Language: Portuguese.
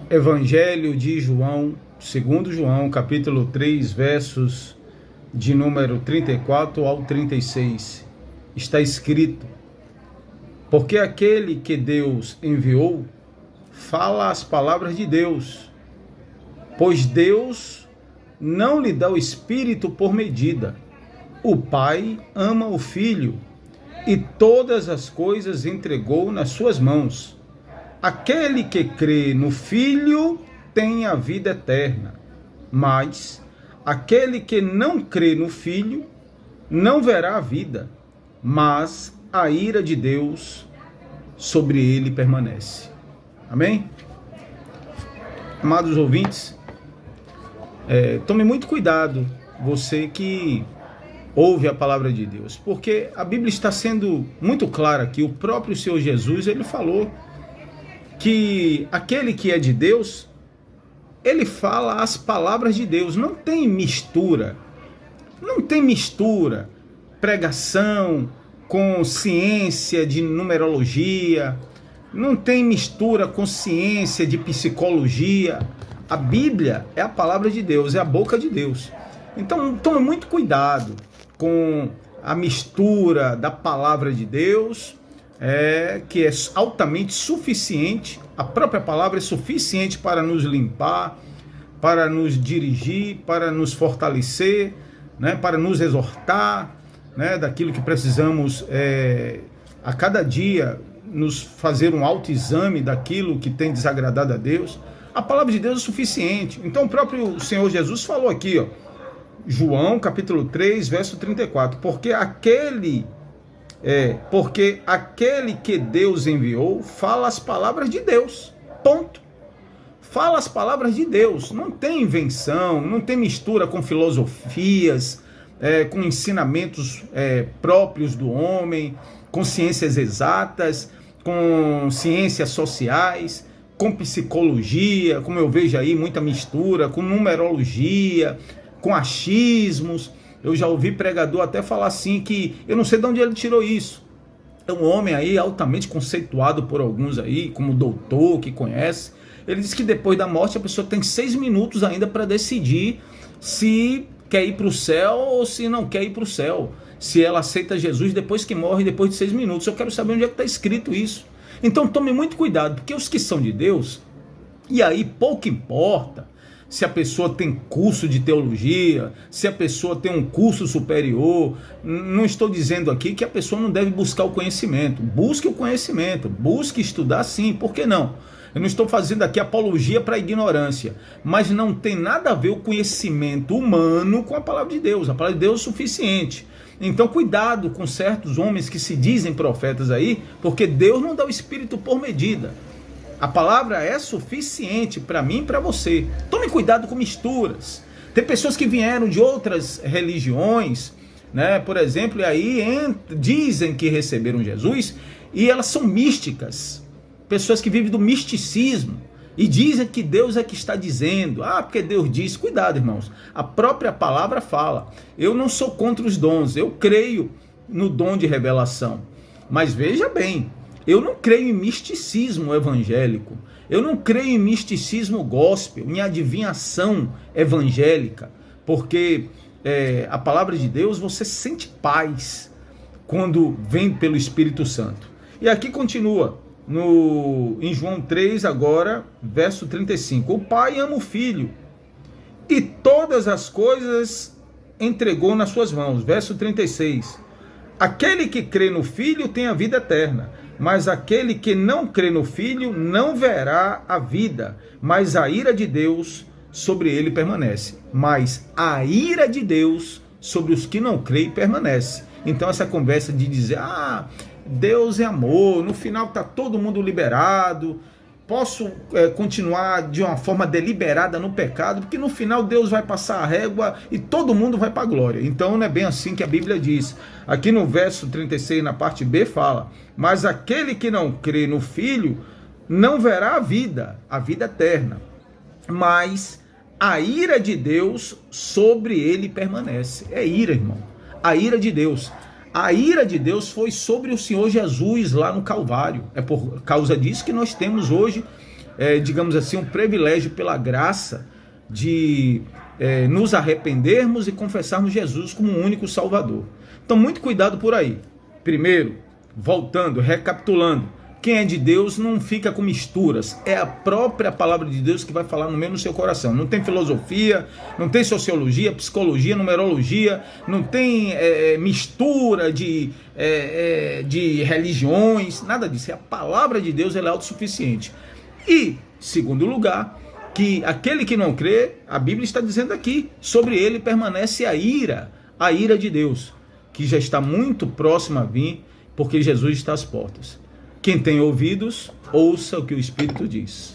Evangelho de João, segundo João, capítulo 3, versos de número 34 ao 36. Está escrito: porque aquele que Deus enviou fala as palavras de Deus, pois Deus não lhe dá o Espírito por medida. O Pai ama o Filho e todas as coisas entregou nas suas mãos. Aquele que crê no Filho tem a vida eterna, mas aquele que não crê no Filho não verá a vida, mas a ira de Deus sobre ele permanece. Amém? Amados ouvintes, tome muito cuidado, você que ouve a palavra de Deus, porque a Bíblia está sendo muito clara aqui. O próprio Senhor Jesus, ele falou que aquele que é de Deus, ele fala as palavras de Deus. Não tem mistura, pregação com ciência de numerologia, não tem mistura com ciência de psicologia. A Bíblia é a palavra de Deus, é a boca de Deus. Então tome muito cuidado com a mistura da palavra de Deus, que é altamente suficiente. A própria palavra é suficiente para nos limpar, para nos dirigir, para nos fortalecer, para nos exortar, daquilo que precisamos a cada dia nos fazer um autoexame daquilo que tem desagradado a Deus. A palavra de Deus é suficiente. Então o próprio Senhor Jesus falou aqui, João capítulo 3, verso 34, porque aquele que Deus enviou fala as palavras de Deus, ponto. Fala as palavras de Deus, não tem invenção, não tem mistura com filosofias, com ensinamentos próprios do homem, com ciências exatas, com ciências sociais, com psicologia, como eu vejo aí, muita mistura, com numerologia, com achismos. Eu já ouvi pregador até falar assim que eu não sei de onde ele tirou isso. É um homem aí altamente conceituado por alguns aí, como doutor que conhece. Ele diz que depois da morte a pessoa tem 6 minutos ainda para decidir se quer ir para o céu ou se não quer ir para o céu. Se ela aceita Jesus depois que morre, depois de 6 minutos. Eu quero saber onde é que está escrito isso. Então tome muito cuidado, porque os que são de Deus, e aí pouco importa se a pessoa tem curso de teologia, se a pessoa tem um curso superior. Não estou dizendo aqui que a pessoa não deve buscar o conhecimento. Busque o conhecimento, busque estudar sim, por que não? Eu não estou fazendo aqui apologia para a ignorância, mas não tem nada a ver o conhecimento humano com a palavra de Deus. A palavra de Deus é suficiente. Então cuidado com certos homens que se dizem profetas aí, porque Deus não dá o Espírito por medida. A palavra é suficiente para mim e para você. Tome cuidado com misturas. Tem pessoas que vieram de outras religiões, por exemplo, e aí dizem que receberam Jesus e elas são místicas. Pessoas que vivem do misticismo e dizem que Deus é que está dizendo. Porque Deus diz. Cuidado, irmãos. A própria palavra fala. Eu não sou contra os dons. Eu creio no dom de revelação. Mas veja bem, eu não creio em misticismo evangélico. Eu não creio em misticismo gospel, em adivinhação evangélica. Porque a palavra de Deus, você sente paz quando vem pelo Espírito Santo. E aqui continua, em João 3 agora, verso 35. O Pai ama o Filho e todas as coisas entregou nas suas mãos. Verso 36. Aquele que crê no Filho tem a vida eterna, mas aquele que não crê no Filho não verá a vida, mas a ira de Deus sobre ele permanece. Mas a ira de Deus sobre os que não creem permanece. Então essa conversa de dizer, Deus é amor, no final está todo mundo liberado, posso continuar de uma forma deliberada no pecado, porque no final Deus vai passar a régua e todo mundo vai para a glória. Então não é bem assim que a Bíblia diz. Aqui no verso 36, na parte B, fala: mas aquele que não crê no Filho não verá a vida eterna, mas a ira de Deus sobre ele permanece. É ira, irmão. A ira de Deus. A ira de Deus foi sobre o Senhor Jesus lá no Calvário. É por causa disso que nós temos hoje digamos assim, um privilégio pela graça de nos arrependermos e confessarmos Jesus como o único Salvador. Então, muito cuidado por aí. Primeiro, voltando, recapitulando, quem é de Deus não fica com misturas, é a própria palavra de Deus que vai falar no meio do seu coração. Não tem filosofia, não tem sociologia, psicologia, numerologia, não tem mistura de religiões, nada disso. É a palavra de Deus, ela é autossuficiente. E, segundo lugar, que aquele que não crê, a Bíblia está dizendo aqui, sobre ele permanece a ira de Deus, que já está muito próxima a vir, porque Jesus está às portas. Quem tem ouvidos, ouça o que o Espírito diz.